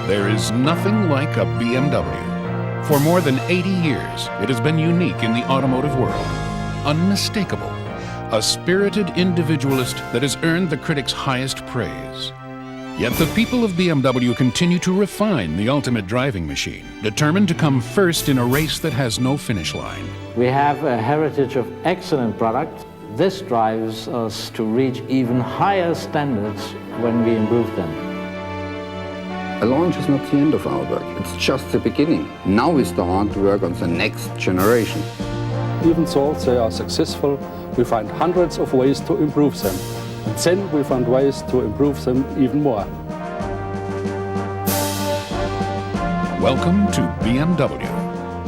There is nothing like a BMW. For more than 80 years, it has been unique in the automotive world. Unmistakable. A spirited individualist that has earned the critics' highest praise. Yet the people of BMW continue to refine the ultimate driving machine, determined to come first in a race that has no finish line. We have a heritage of excellent product. This drives us to reach even higher standards when we improve them. A launch is not the end of our work, it's just the beginning. Now we start to work on the next generation. Even though they are successful, we find hundreds of ways to improve them. And then we find ways to improve them even more. Welcome to BMW,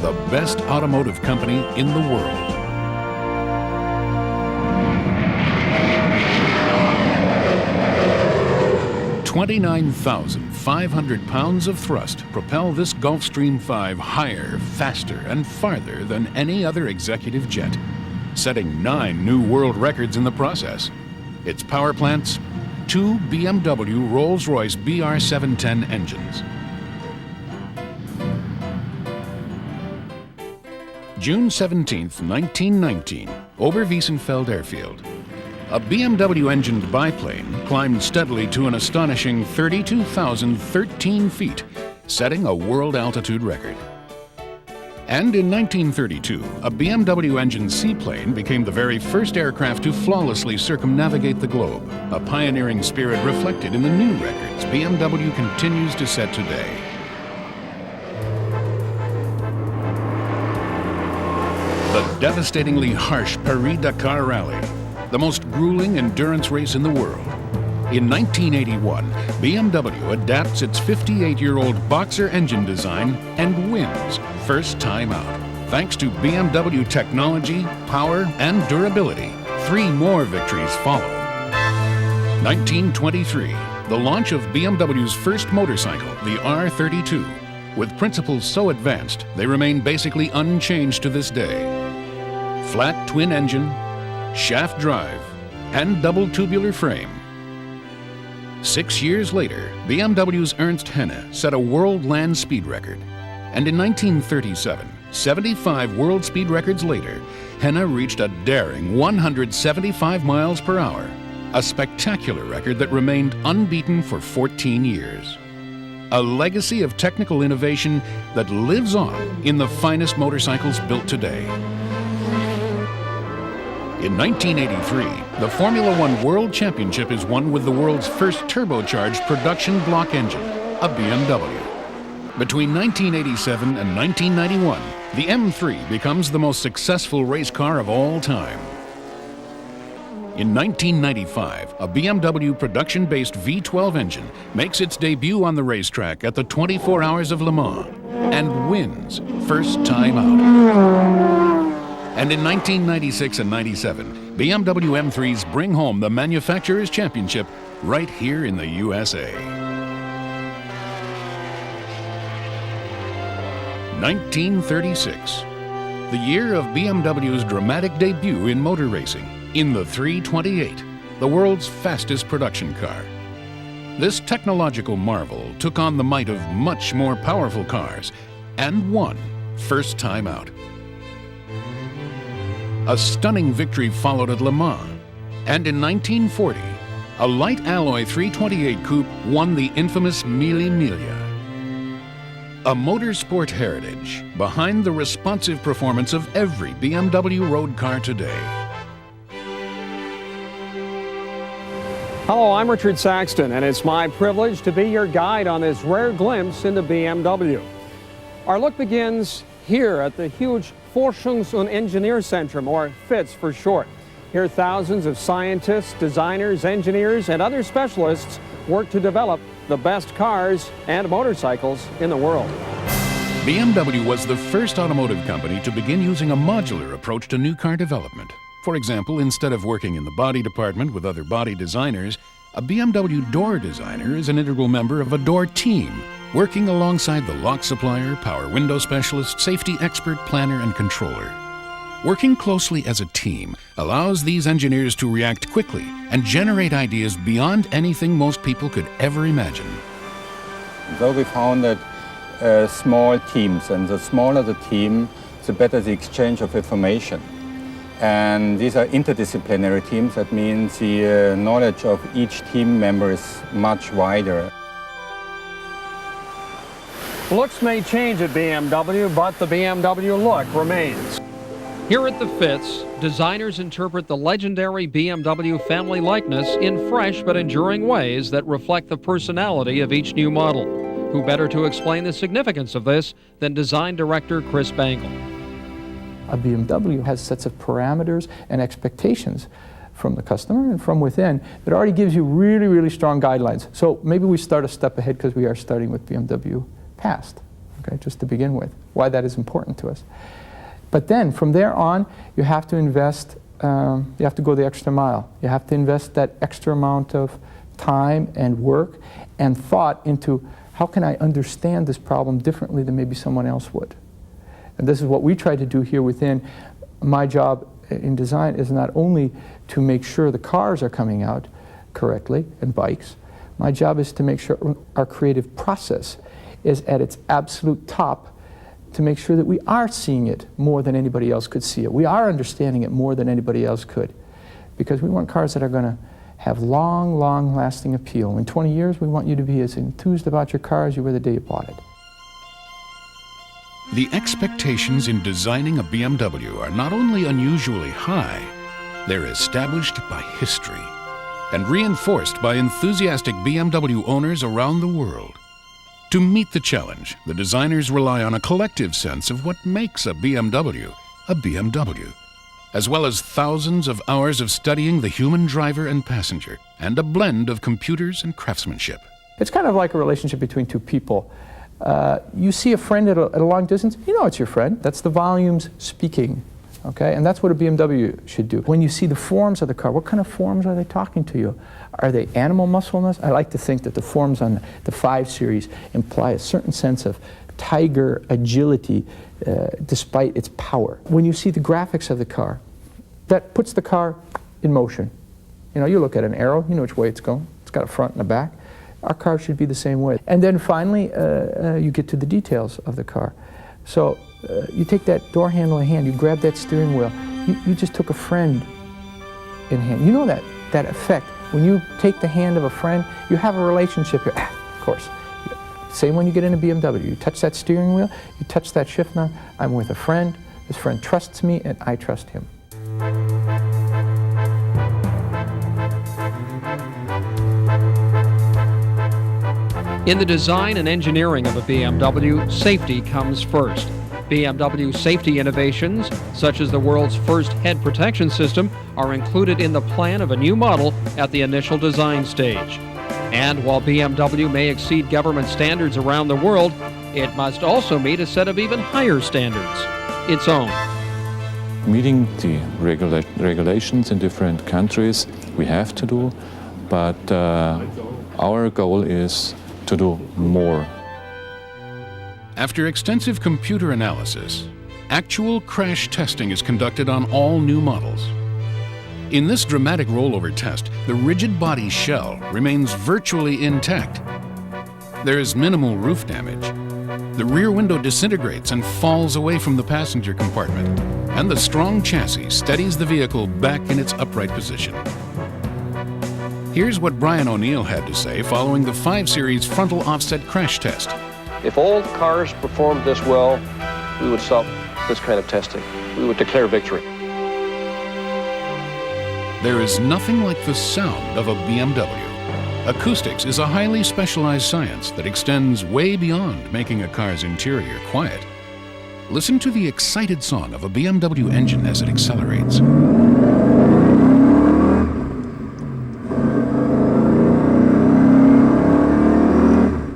the best automotive company in the world. 29,500 pounds of thrust propel this Gulfstream 5 higher, faster, and farther than any other executive jet, setting 9 new world records in the process. Its power plants, 2 BMW Rolls-Royce BR710 engines. June 17, 1919, Oberwiesenfeld Airfield. A BMW-engined biplane climbed steadily to an astonishing 32,013 feet, setting a world altitude record. And in 1932, a BMW engine seaplane became the very first aircraft to flawlessly circumnavigate the globe, a pioneering spirit reflected in the new records BMW continues to set today. The devastatingly harsh Paris-Dakar Rally, the most grueling endurance race in the world. In 1981, BMW adapts its 58-year-old Boxer engine design and wins first time out. Thanks to BMW technology, power, and durability, 3 more victories follow. 1923, the launch of BMW's first motorcycle, the R32. With principles so advanced, they remain basically unchanged to this day. Flat twin engine, shaft drive, and double tubular frame. 6 years later, BMW's Ernst Henne set a world land speed record. And in 1937, 75 world speed records later, Henne reached a daring 175 miles per hour, a spectacular record that remained unbeaten for 14 years. A legacy of technical innovation that lives on in the finest motorcycles built today. In 1983, the Formula One World Championship is won with the world's first turbocharged production block engine, a BMW. Between 1987 and 1991, the M3 becomes the most successful race car of all time. In 1995, a BMW production-based V12 engine makes its debut on the racetrack at the 24 Hours of Le Mans and wins first time out. And in 1996 and 97, BMW M3s bring home the Manufacturers' Championship right here in the USA. 1936, the year of BMW's dramatic debut in motor racing in the 328, the world's fastest production car. This technological marvel took on the might of much more powerful cars and won first time out. A stunning victory followed at Le Mans, and in 1940, a light alloy 328 coupe won the infamous Mille Miglia. A motorsport heritage behind the responsive performance of every BMW road car today. Hello, I'm Richard Saxton, and it's my privilege to be your guide on this rare glimpse into BMW. Our look begins here at the huge Forschungs- und Ingenieurzentrum, or FITZ for short. Here thousands of scientists, designers, engineers, and other specialists work to develop the best cars and motorcycles in the world. BMW was the first automotive company to begin using a modular approach to new car development. For example, instead of working in the body department with other body designers, a BMW door designer is an integral member of a door team, working alongside the lock supplier, power window specialist, safety expert, planner, and controller. Working closely as a team allows these engineers to react quickly and generate ideas beyond anything most people could ever imagine. So we founded small teams, and the smaller the team, the better the exchange of information. And these are interdisciplinary teams. That means the knowledge of each team member is much wider. Looks may change at BMW, but the BMW look remains. Here at the FITS, designers interpret the legendary BMW family likeness in fresh but enduring ways that reflect the personality of each new model. Who better to explain the significance of this than design director Chris Bangle? A BMW has sets of parameters and expectations from the customer and from within that already gives you really, really strong guidelines. So maybe we start a step ahead because we are starting with BMW past, okay, just to begin with, why that is important to us. But then from there on, you have to invest, you have to go the extra mile. You have to invest that extra amount of time and work and thought into how can I understand this problem differently than maybe someone else would. And this is what we try to do here within. My job in design is not only to make sure the cars are coming out correctly and bikes. My job is to make sure our creative process is at its absolute top, to make sure that we are seeing it more than anybody else could see it. We are understanding it more than anybody else could. Because we want cars that are going to have long, long lasting appeal. In 20 years, we want you to be as enthused about your car as you were the day you bought it. The expectations in designing a BMW are not only unusually high, they're established by history and reinforced by enthusiastic BMW owners around the world. To meet the challenge, the designers rely on a collective sense of what makes a BMW, as well as thousands of hours of studying the human driver and passenger, and a blend of computers and craftsmanship. It's kind of like a relationship between two people. You see a friend at a long distance, you know it's your friend. That's the volumes speaking, okay? And that's what a BMW should do. When you see the forms of the car, what kind of forms are they talking to you? Are they animal muscleness? I like to think that the forms on the 5 Series imply a certain sense of tiger agility despite its power. When you see the graphics of the car, that puts the car in motion. You know, you look at an arrow, you know which way it's going. It's got a front and a back. Our car should be the same way. And then finally, you get to the details of the car. So you take that door handle in hand, you grab that steering wheel, you just took a friend in hand. You know that effect. When you take the hand of a friend, you have a relationship here. Of course. Same when you get in a BMW. You touch that steering wheel, you touch that shift knob. I'm with a friend. This friend trusts me, and I trust him. In the design and engineering of a BMW, safety comes first. BMW safety innovations, such as the world's first head protection system, are included in the plan of a new model at the initial design stage. And while BMW may exceed government standards around the world, it must also meet a set of even higher standards, its own. Meeting the regulations in different countries we have to do, but our goal is to do more. After extensive computer analysis, actual crash testing is conducted on all new models. In this dramatic rollover test, the rigid body shell remains virtually intact. There is minimal roof damage. The rear window disintegrates and falls away from the passenger compartment, and the strong chassis steadies the vehicle back in its upright position. Here's what Brian O'Neill had to say following the 5 Series frontal offset crash test. If all cars performed this well, we would stop this kind of testing. We would declare victory. There is nothing like the sound of a BMW. Acoustics is a highly specialized science that extends way beyond making a car's interior quiet. Listen to the excited song of a BMW engine as it accelerates.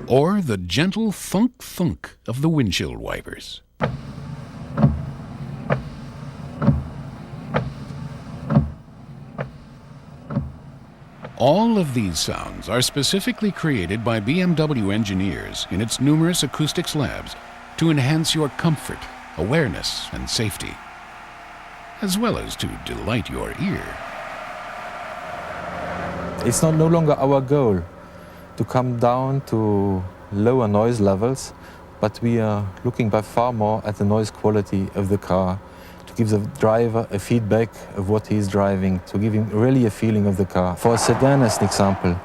Or the gentle thunk-thunk of the windshield wipers. All of these sounds are specifically created by BMW engineers in its numerous acoustics labs to enhance your comfort, awareness, and safety, as well as to delight your ear. It's no longer our goal to come down to lower noise levels, but we are looking by far more at the noise quality of the car, to give the driver a feedback of what he is driving, to give him really a feeling of the car. For a sedan, as an example,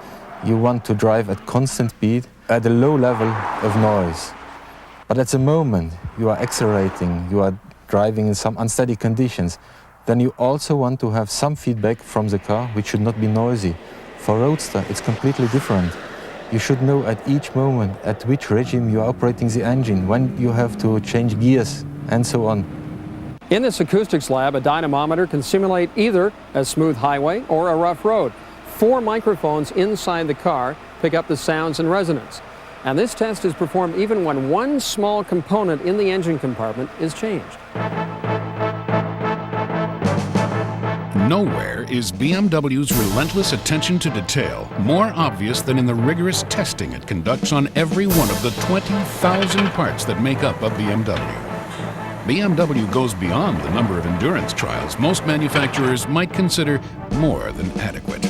you want to drive at constant speed at a low level of noise. But at the moment you are accelerating, you are driving in some unsteady conditions, then you also want to have some feedback from the car, which should not be noisy. For Roadster, it's completely different. You should know at each moment at which regime you are operating the engine, when you have to change gears, and so on. In this acoustics lab, a dynamometer can simulate either a smooth highway or a rough road. 4 microphones inside the car pick up the sounds and resonance. And this test is performed even when one small component in the engine compartment is changed. Nowhere is BMW's relentless attention to detail more obvious than in the rigorous testing it conducts on every one of the 20,000 parts that make up a BMW. BMW goes beyond the number of endurance trials most manufacturers might consider more than adequate.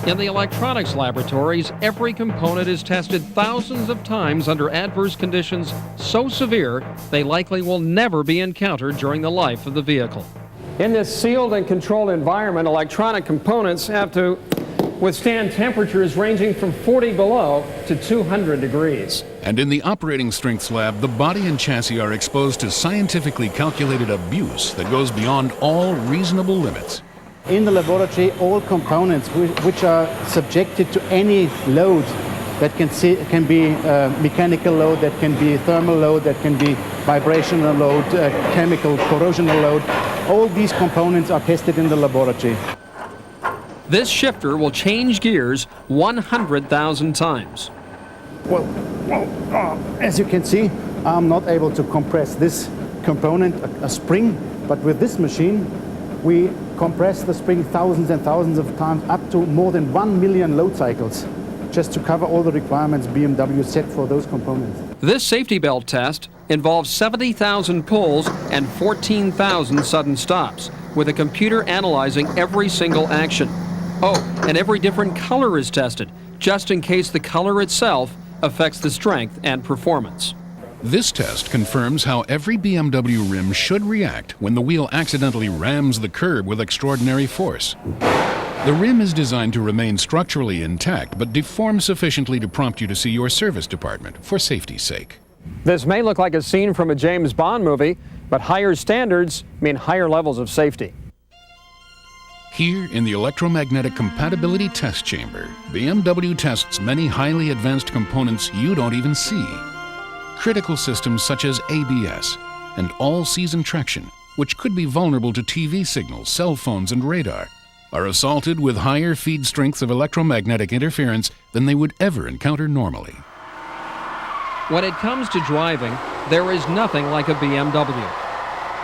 In the electronics laboratories, every component is tested thousands of times under adverse conditions so severe they likely will never be encountered during the life of the vehicle. In this sealed and controlled environment, electronic components have to withstand temperatures ranging from 40 below to 200 degrees. And in the operating strengths lab, the body and chassis are exposed to scientifically calculated abuse that goes beyond all reasonable limits. In the laboratory, all components which are subjected to any load that can be mechanical load, that can be thermal load, that can be vibrational load, chemical corrosional load, all these components are tested in the laboratory. This shifter will change gears 100,000 times. Well, as you can see, I'm not able to compress this component, a spring, but with this machine, we compress the spring thousands and thousands of times, up to more than 1 million load cycles, just to cover all the requirements BMW set for those components. This safety belt test involves 70,000 pulls and 14,000 sudden stops, with a computer analyzing every single action. Oh, and every different color is tested, just in case the color itself affects the strength and performance. This test confirms how every BMW rim should react when the wheel accidentally rams the curb with extraordinary force. The rim is designed to remain structurally intact, but deform sufficiently to prompt you to see your service department for safety's sake. This may look like a scene from a James Bond movie, but higher standards mean higher levels of safety. Here in the electromagnetic compatibility test chamber, BMW tests many highly advanced components you don't even see. Critical systems such as ABS and all-season traction, which could be vulnerable to TV signals, cell phones, and radar, are assaulted with higher feed strengths of electromagnetic interference than they would ever encounter normally. When it comes to driving, there is nothing like a BMW.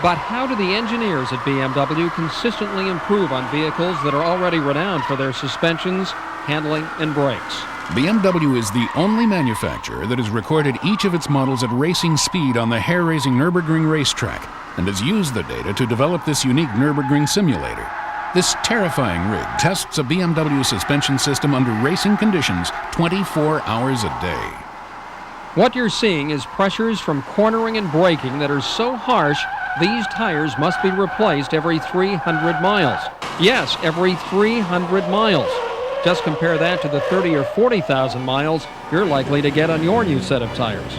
But how do the engineers at BMW consistently improve on vehicles that are already renowned for their suspensions, handling, and brakes? BMW is the only manufacturer that has recorded each of its models at racing speed on the hair-raising Nürburgring racetrack and has used the data to develop this unique Nürburgring simulator. This terrifying rig tests a BMW suspension system under racing conditions 24 hours a day. What you're seeing is pressures from cornering and braking that are so harsh, these tires must be replaced every 300 miles. Yes, every 300 miles. Just compare that to the 30 or 40,000 miles you're likely to get on your new set of tires.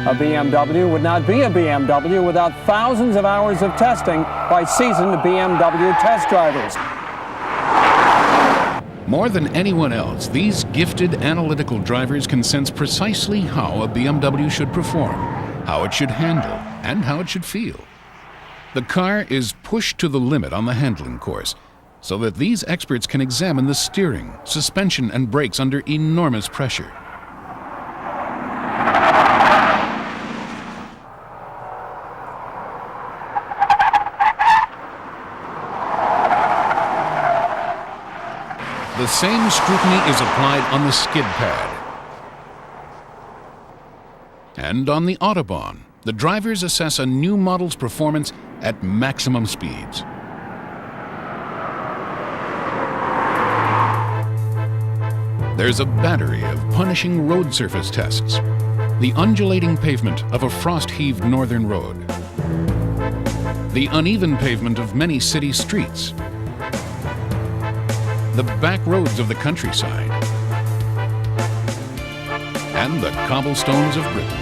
A BMW would not be a BMW without thousands of hours of testing by seasoned BMW test drivers. More than anyone else, these gifted analytical drivers can sense precisely how a BMW should perform, how it should handle, and how it should feel. The car is pushed to the limit on the handling course, so that these experts can examine the steering, suspension, and brakes under enormous pressure. The same scrutiny is applied on the skid pad. And on the Autobahn, the drivers assess a new model's performance at maximum speeds. There's a battery of punishing road surface tests. The undulating pavement of a frost-heaved northern road. The uneven pavement of many city streets. The back roads of the countryside. And the cobblestones of Britain.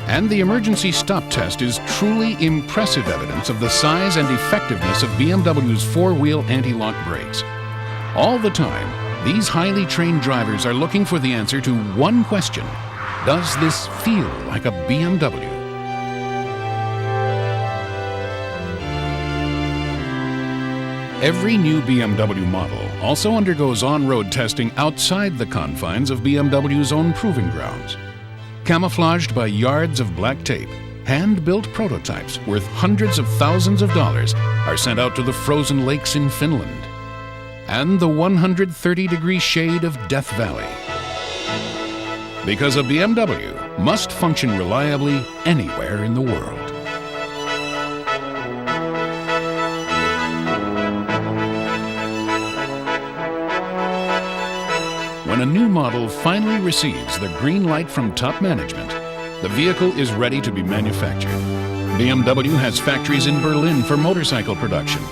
And the emergency stop test is truly impressive evidence of the size and effectiveness of BMW's four-wheel anti-lock brakes. All the time, these highly trained drivers are looking for the answer to one question: does this feel like a BMW? Every new BMW model also undergoes on-road testing outside the confines of BMW's own proving grounds. Camouflaged by yards of black tape, hand-built prototypes worth hundreds of thousands of dollars are sent out to the frozen lakes in Finland and the 130-degree shade of Death Valley. Because a BMW must function reliably anywhere in the world. When a new model finally receives the green light from top management, the vehicle is ready to be manufactured. BMW has factories in Berlin for motorcycle production.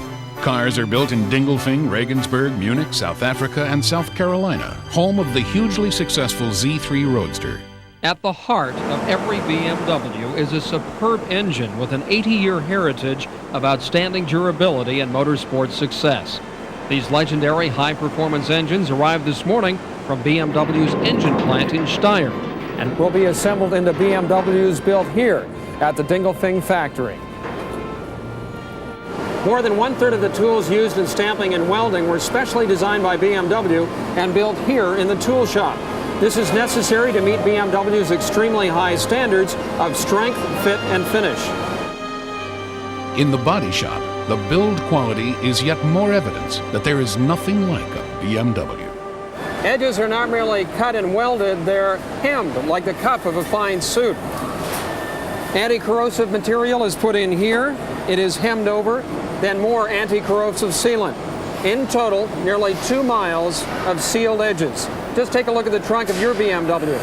Cars are built in Dingolfing, Regensburg, Munich, South Africa, and South Carolina, home of the hugely successful Z3 Roadster. At the heart of every BMW is a superb engine with an 80-year heritage of outstanding durability and motorsport success. These legendary high-performance engines arrived this morning from BMW's engine plant in Steyr and will be assembled into BMWs built here at the Dingolfing factory. More than one-third of the tools used in stamping and welding were specially designed by BMW and built here in the tool shop. This is necessary to meet BMW's extremely high standards of strength, fit, and finish. In the body shop, the build quality is yet more evidence that there is nothing like a BMW. Edges are not merely cut and welded, they're hemmed like the cuff of a fine suit. Anti-corrosive material is put in here, it is hemmed over, then more anti-corrosive sealant. In total, nearly 2 miles of sealed edges. Just take a look at the trunk of your BMW.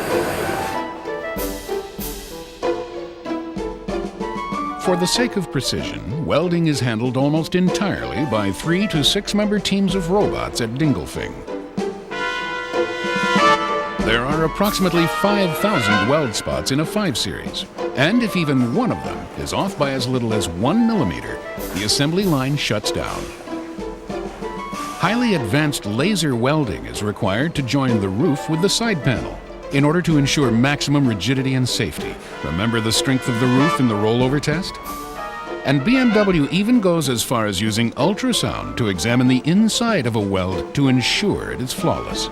For the sake of precision, welding is handled almost entirely by 3 to 6-member teams of robots at Dingolfing. There are approximately 5,000 weld spots in a 5 Series, and if even one of them is off by as little as 1 millimeter, the assembly line shuts down. Highly advanced laser welding is required to join the roof with the side panel in order to ensure maximum rigidity and safety. Remember the strength of the roof in the rollover test? And BMW even goes as far as using ultrasound to examine the inside of a weld to ensure it is flawless.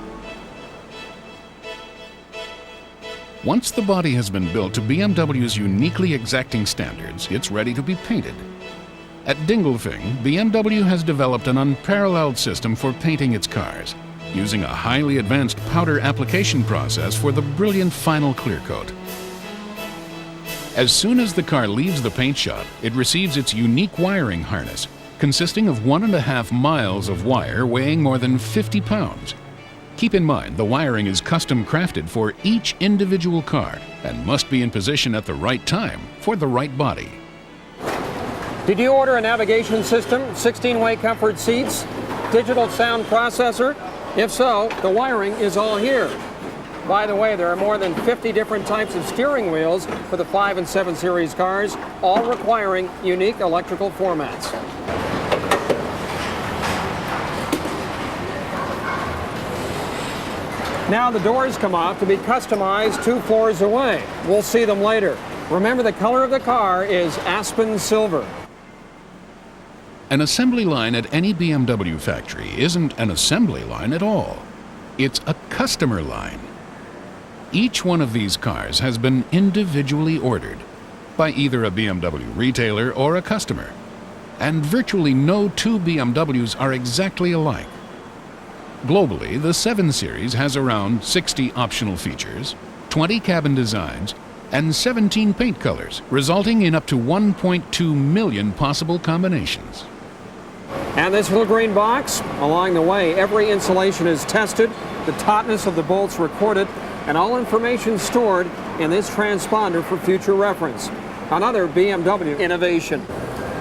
Once the body has been built to BMW's uniquely exacting standards, it's ready to be painted. At Dingolfing, BMW has developed an unparalleled system for painting its cars, using a highly advanced powder application process for the brilliant final clear coat. As soon as the car leaves the paint shop, it receives its unique wiring harness, consisting of 1.5 miles of wire weighing more than 50 pounds. Keep in mind, the wiring is custom crafted for each individual car and must be in position at the right time for the right body. Did you order a navigation system, 16-way comfort seats, digital sound processor? If so, the wiring is all here. By the way, there are more than 50 different types of steering wheels for the 5 and 7 Series cars, all requiring unique electrical formats. Now the doors come off to be customized 2 floors away. We'll see them later. Remember, the color of the car is aspen silver. An assembly line at any BMW factory isn't an assembly line at all. It's a customer line. Each one of these cars has been individually ordered by either a BMW retailer or a customer. And virtually no 2 BMWs are exactly alike. Globally, the 7 Series has around 60 optional features, 20 cabin designs, and 17 paint colors, resulting in up to 1.2 million possible combinations. And this little green box, along the way, every insulation is tested, the tautness of the bolts recorded, and all information stored in this transponder for future reference. Another BMW innovation.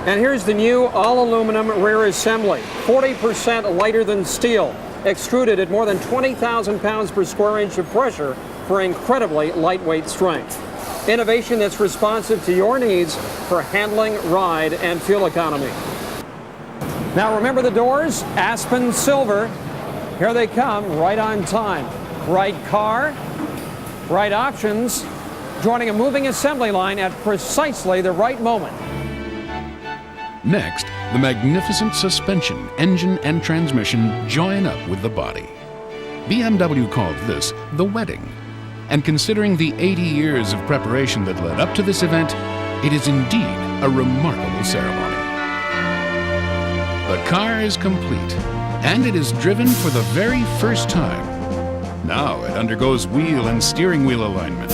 And here's the new all-aluminum rear assembly, 40% lighter than steel, extruded at more than 20,000 pounds per square inch of pressure for incredibly lightweight strength. Innovation that's responsive to your needs for handling, ride, and fuel economy. Now remember the doors, Aspen Silver. Here they come, right on time. Right car, right options, joining a moving assembly line at precisely the right moment. Next, the magnificent suspension, engine, and transmission join up with the body. BMW called this the wedding. And considering the 80 years of preparation that led up to this event, it is indeed a remarkable ceremony. The car is complete, and it is driven for the very first time. Now it undergoes wheel and steering wheel alignment.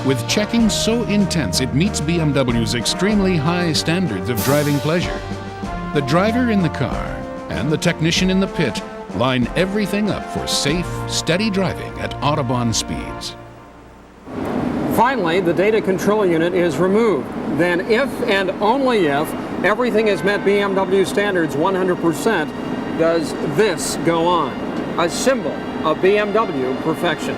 With checking so intense it meets BMW's extremely high standards of driving pleasure. The driver in the car and the technician in the pit line everything up for safe, steady driving at Autobahn speeds. Finally, the data control unit is removed. Then if and only if everything has met BMW standards 100%, does this go on. A symbol of BMW perfection.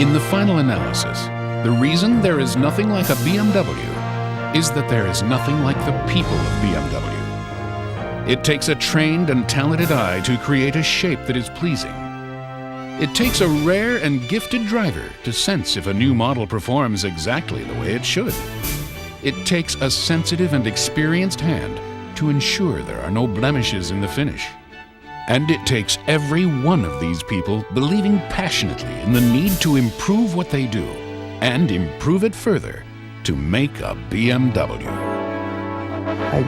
In the final analysis, the reason there is nothing like a BMW is that there is nothing like the people of BMW. It takes a trained and talented eye to create a shape that is pleasing. It takes a rare and gifted driver to sense if a new model performs exactly the way it should. It takes a sensitive and experienced hand to ensure there are no blemishes in the finish. And it takes every one of these people believing passionately in the need to improve what they do and improve it further to make a BMW. I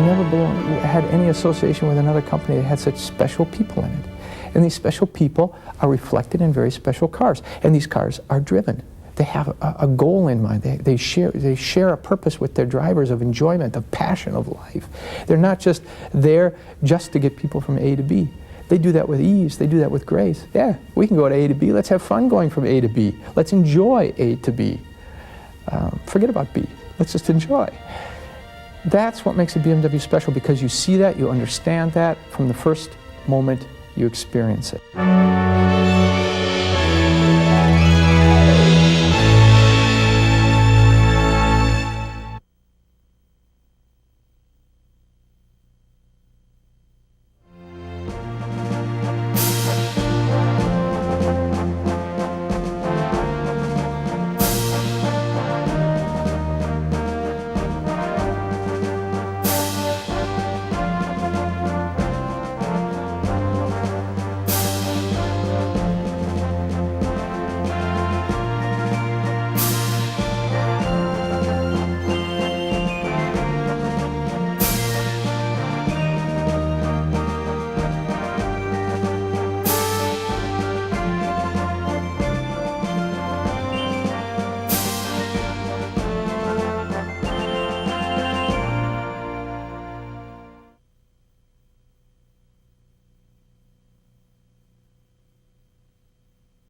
never had any association with another company that had such special people in it. And these special people are reflected in very special cars. And these cars are driven. They have a goal in mind. They share a purpose with their drivers of enjoyment, of passion, of life. They're not just there just to get people from A to B. They do that with ease. They do that with grace. Yeah, we can go to A to B. Let's have fun going from A to B. Let's enjoy A to B. Forget about B. Let's just enjoy. That's what makes a BMW special, because you see that, you understand that from the first moment you experience it.